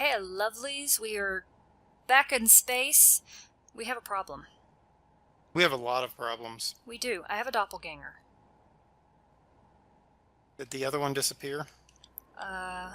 Okay, lovelies, we are back in space. We have a problem. We have a lot of problems. We do. I have a doppelganger. Did the other one disappear? Uh,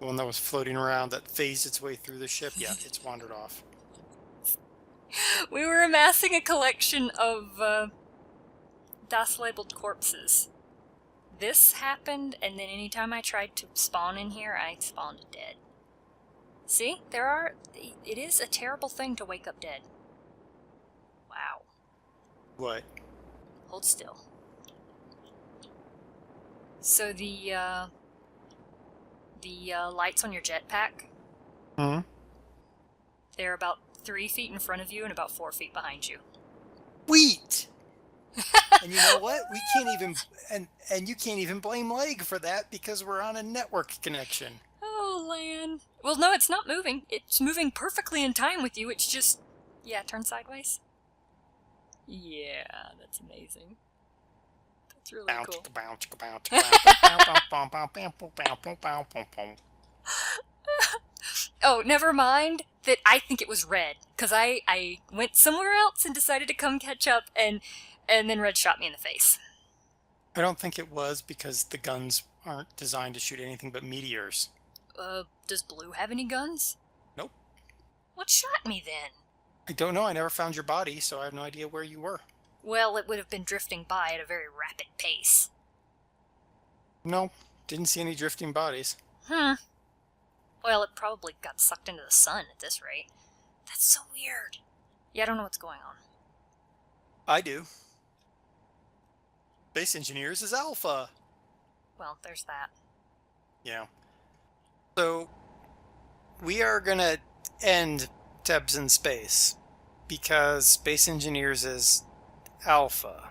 The one that was floating around that phased its way through the ship? Yeah, it's wandered off. we were amassing a collection of, DOS-labeled corpses. This happened, and then anytime I tried to spawn in here, I spawned dead. See? It is a terrible thing to wake up dead. Wow. What? Hold still. So the lights on your jetpack, they're about 3 feet in front of you and about 4 feet behind you. Wheat! And you know what? We can't even... And you can't even blame Leg for that because we're on a network connection. Oh, Lan. Well, no, it's not moving. It's moving perfectly in time with you. It's just... Yeah, turn sideways. Yeah, that's amazing. That's really cool. Oh, never mind that I think it was Red, because I went somewhere else and decided to come catch up, and then Red shot me in the face. I don't think it was because the guns aren't designed to shoot anything but meteors. Does Blue have any guns? Nope. What shot me then? I don't know. I never found your body, so I have no idea where you were. Well, it would have been drifting by at a very rapid pace. No, didn't see any drifting bodies. Well, it probably got sucked into the sun at this rate. That's so weird. Yeah, I don't know what's going on. I do. Space Engineers is Alpha. Well, there's that. Yeah. So, we are gonna end Tebbs in Space because Space Engineers is Alpha.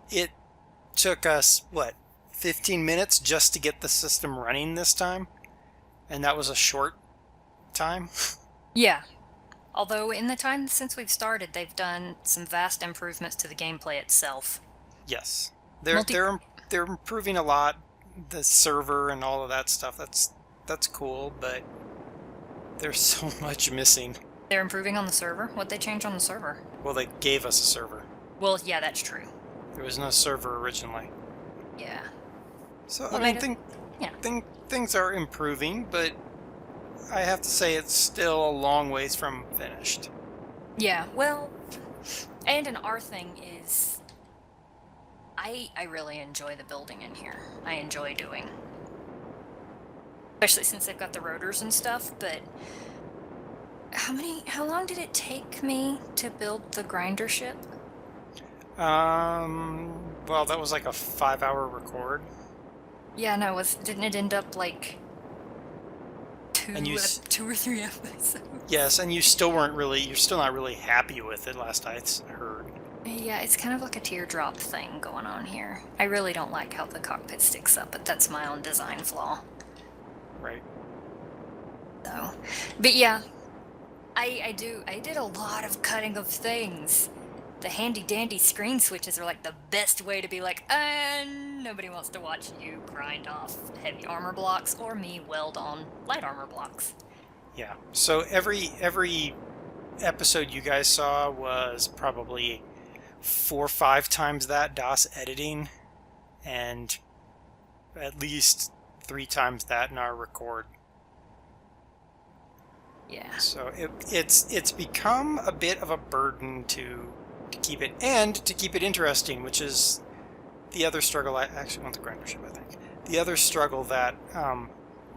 It took us, 15 minutes just to get the system running this time? And that was a short time? Yeah. Although, in the time since we've started, they've done some vast improvements to the gameplay itself. Yes. They're improving a lot. The server and all of that stuff, that's cool, but there's so much missing. They're improving on the server? What'd they change on the server? Well, they gave us a server. Well, yeah, that's true. There was no server originally. Yeah. So, I mean, things are improving, but I have to say it's still a long ways from finished. Yeah, well, and our thing is, I really enjoy the building in here. I enjoy doing. Especially since they've got the rotors and stuff, but how long did it take me to build the grinder ship? Well, that was like a 5-hour record. Yeah, no, didn't it end up like 2 or 3 episodes? Yes, and you're still not really happy with it, last I heard. Yeah, it's kind of like a teardrop thing going on here. I really don't like how the cockpit sticks up, but that's my own design flaw. Right. So, but yeah, I did a lot of cutting of things. The handy-dandy screen switches are like the best way to be like, nobody wants to watch you grind off heavy armor blocks or me weld on light armor blocks. Yeah, so every episode you guys saw was probably 4 or 5 times that DOS editing, and at least 3 times that in our record. Yeah. So it's become a bit of a burden to keep it, and to keep it interesting, which is the other struggle. I actually want the grinder ship, I think. The other struggle that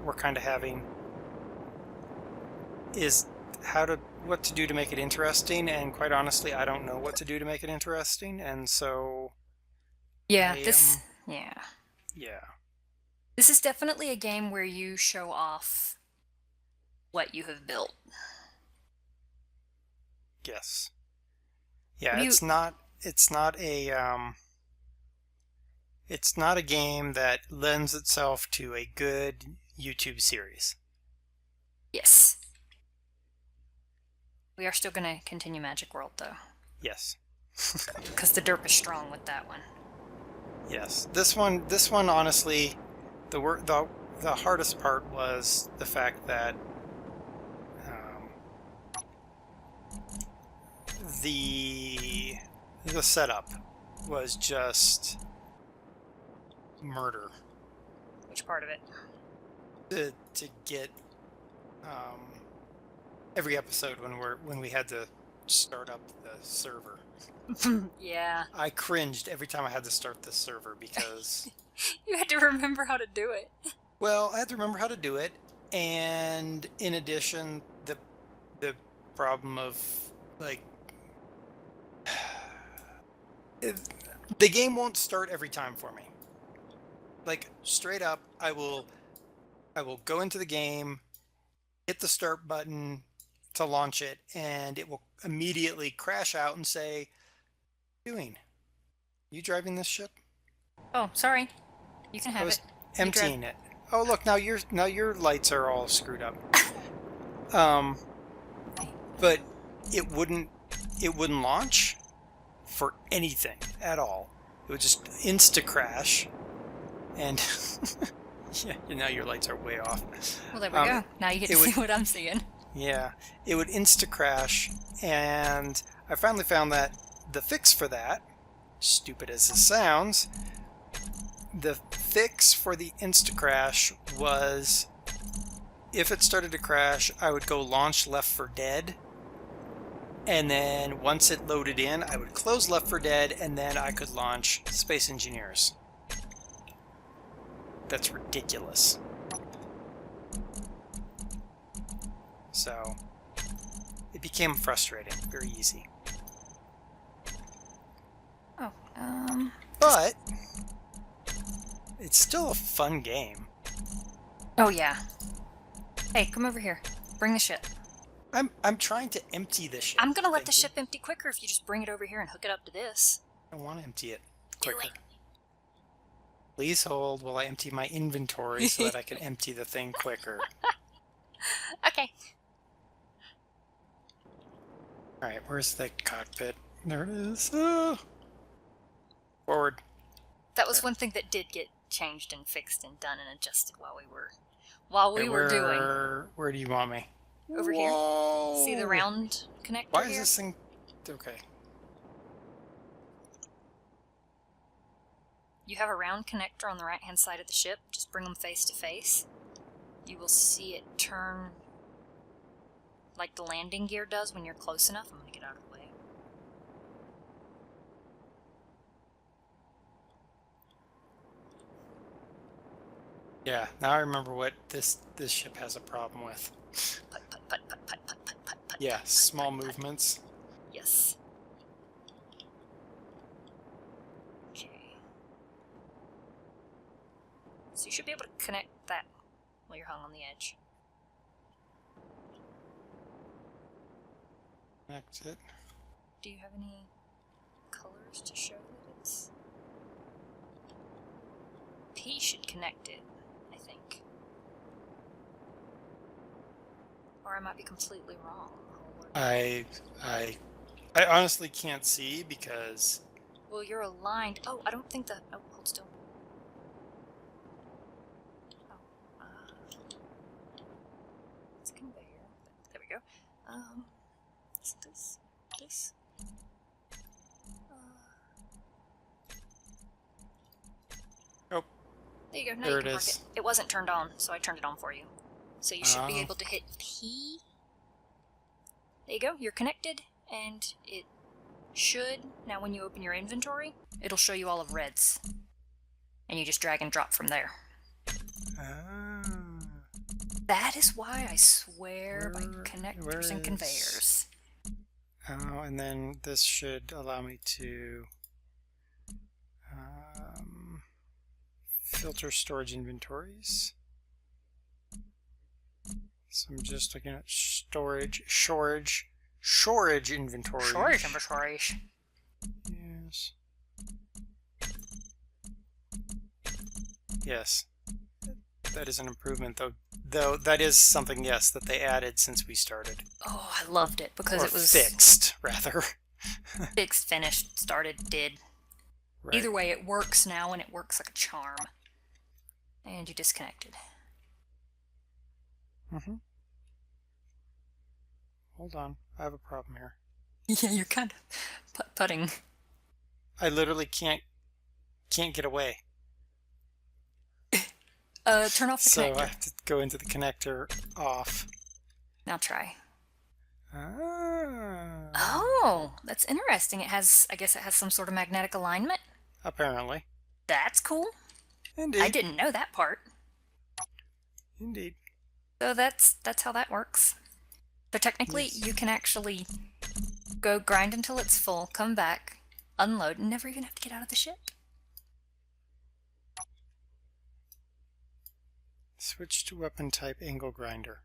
we're kind of having is what to do to make it interesting, and quite honestly, I don't know what to do to make it interesting, and so... Yeah, Yeah. This is definitely a game where you show off what you have built. Yes. Yeah, it's not a game that lends itself to a good YouTube series. Yes. We are still going to continue Magic World, though. Yes. Because the derp is strong with that one. Yes. This one honestly, the the hardest part was the fact that the setup was just murder. Which part of it? To get every episode when we had to start up the server. Yeah. I cringed every time I had to start the server because You had to remember how to do it. well, I had to remember how to do it, and in addition, the problem of like the game won't start every time for me. Like straight up, I will go into the game, hit the start button to launch it, and it will immediately crash out and say, "Doing? You driving this ship?" Oh, sorry. You can I have was it. emptying it. Oh, look, now your lights are all screwed up. But it wouldn't launch for anything at all. It would just insta crash, and yeah, now your lights are way off. Well, there we go. Now you get to see what I'm seeing. Yeah, it would insta crash, and I finally found that the fix for that, stupid as it sounds, the fix for the insta crash was if it started to crash, I would go launch Left 4 Dead, and then once it loaded in, I would close Left 4 Dead, and then I could launch Space Engineers. That's ridiculous. So it became frustrating very easy. Oh, But it's still a fun game. Oh, yeah. Hey, come over here. Bring the ship. I'm trying to empty the ship. I'm gonna let the ship empty quicker if you just bring it over here and hook it up to this. I want to empty it quicker. Do it. Please hold while I empty my inventory so that I can empty the thing quicker. Okay. Alright, where's the cockpit? There it is. Forward. That was one thing that did get changed and fixed and done and adjusted while we were doing. Where do you want me? Over Whoa. here. See the round connector Why here? is this thing... Okay. You have a round connector on the right-hand side of the ship. Just bring them face to face. You will see it turn like the landing gear does when you're close enough. I'm going to get out of the way. Yeah, now I remember what this ship has a problem with. Put, put, put, put, put, put, put, put, put, Yeah, put, small put, put. movements. Yes. Okay. So you should be able to connect that while you're hung on the edge. That's it. Do you have any colors to show that it's... P should connect it, I think. Or I might be completely wrong. I honestly can't see because... Well, you're aligned. Oh, I don't think that... Oh, hold still. Oh, it's a conveyor. There we go. Is this? This? Oh. There you go. Now There you it can mark is. it. It wasn't turned on, so I turned it on for you. So you should be Oh. able to hit P. There you go. You're connected, and it should, now when you open your inventory, it'll show you all of reds. And you just drag and drop from there. Ah. That is why I swear by Where connectors and is- conveyors. Oh, and then this should allow me to filter storage inventories. So I'm just looking at storage inventory. Storage inventories. Yes. Yes. That is an improvement, though that is something, yes, that they added since we started. Oh, I loved it because Or it was fixed, rather. fixed, finished, started, did. Right. Either way, it works now and it works like a charm. And you disconnected. Mm-hmm. Hold on. I have a problem here. Yeah, you're kind of putting. I literally can't get away. Turn off the So connector. I have to go into the connector off. Now try. Ah. Oh, that's interesting. I guess it has some sort of magnetic alignment. Apparently. That's cool. Indeed. I didn't know that part. Indeed. So that's how that works. So technically, Yes. you can actually go grind until it's full, come back, unload, and never even have to get out of the ship. Switch to weapon type angle grinder.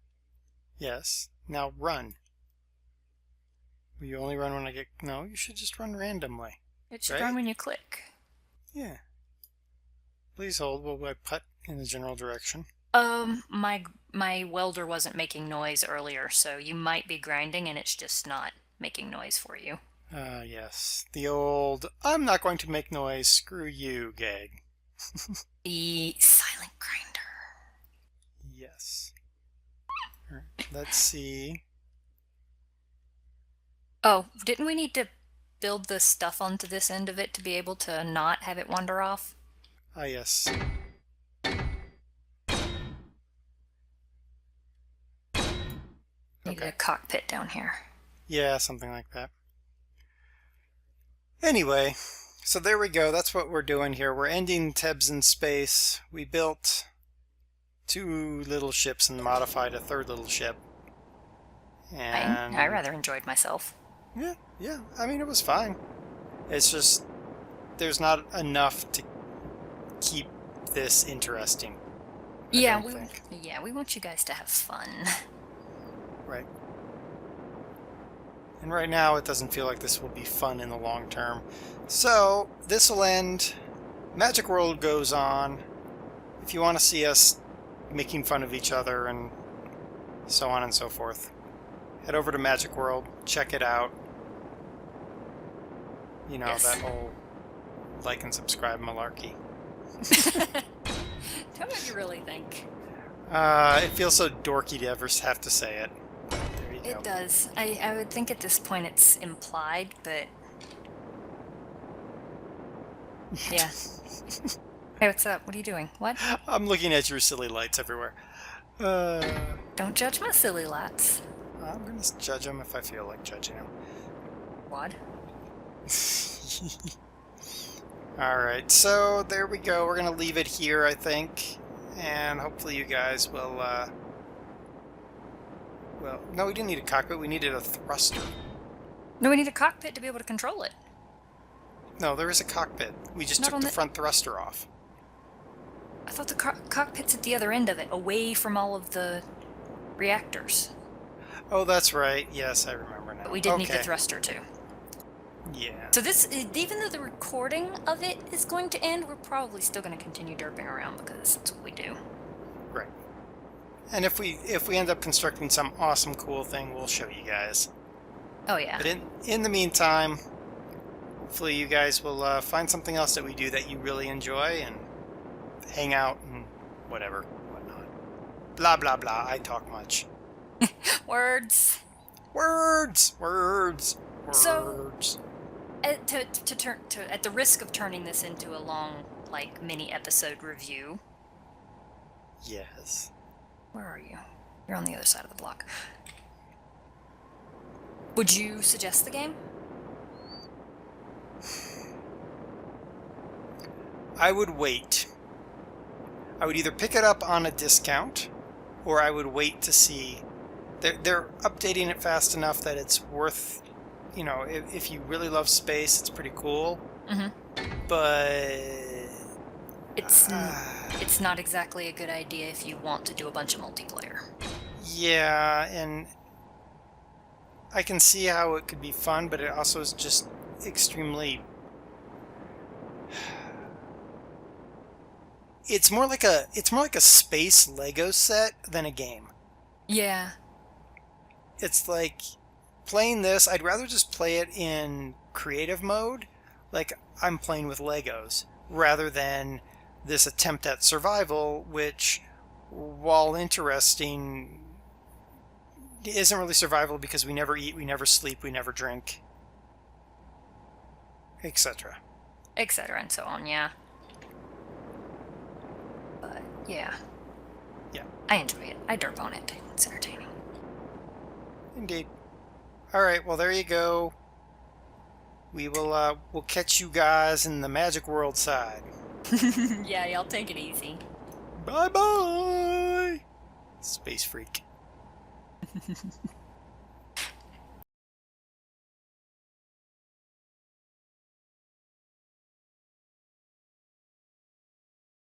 Yes. Now run. Will you only run when I get... No, you should just run randomly. It should Right? run when you click. Yeah. Please hold while I putt in the general direction. My welder wasn't making noise earlier, so you might be grinding and it's just not making noise for you. Yes. The old, I'm not going to make noise, screw you gag. The silent grinder. Yes. All right, let's see. Oh, didn't we need to build the stuff onto this end of it to be able to not have it wander off? Ah, yes. Needed a cockpit down here. Yeah, something like that. Anyway, so there we go. That's what we're doing here. We're ending Tebbs in space. We built 2 little ships and modified a 3rd little ship. And I rather enjoyed myself. Yeah. I mean, it was fine. It's just there's not enough to keep this interesting. Yeah, I think. we want you guys to have fun. Right. And right now, it doesn't feel like this will be fun in the long term. So, this will end. Magic World goes on. If you want to see us making fun of each other and so on and so forth, head over to Magic World, check it out. You know, Yes. that whole like and subscribe malarkey. Tell me what you really think. It feels so dorky to ever have to say it. There you go. It does. I would think at this point it's implied, but... Yeah. Hey, what's up? What are you doing? What? I'm looking at your silly lights everywhere. Don't judge my silly lots. I'm going to judge them if I feel like judging them. What? Alright, so there we go. We're going to leave it here, I think. And hopefully you guys will, well, no, we didn't need a cockpit. We needed a thruster. No, we need a cockpit to be able to control it. No, there is a cockpit. We just Not took on the the- front thruster off. I thought the cockpit's at the other end of it, away from all of the reactors. Oh, that's right. Yes, I remember now. But we did need the Okay. thruster too. Yeah. So this, even though the recording of it is going to end, we're probably still going to continue derping around because that's what we do. Right. And if we end up constructing some awesome cool thing, we'll show you guys. Oh yeah. But in the meantime, hopefully you guys will find something else that we do that you really enjoy and hang out and whatever, whatnot. Blah, blah, blah. I talk much. Words. Words! Words! So- Words. At the risk of turning this into a long, like, mini episode review. Yes. Where are you? You're on the other side of the block. Would you suggest the game? I would wait. I would either pick it up on a discount, or I would wait to see. They're updating it fast enough that it's worth, you know, if you really love space, it's pretty cool. Mm-hmm. But It's not exactly a good idea if you want to do a bunch of multiplayer. yeah, and I can see how it could be fun, but it also is just extremely. It's more like a space Lego set than a game. Yeah. It's like playing this, I'd rather just play it in creative mode, like I'm playing with Legos, rather than this attempt at survival, which, while interesting, isn't really survival because we never eat, we never sleep, we never drink, etc. Etc. and so on, yeah. But, yeah. Yeah. I enjoy it. I derp on it. It's entertaining. Indeed. All right, well, there you go. We'll catch you guys in the Magic World side. Yeah, y'all take it easy. Bye-bye! Space freak.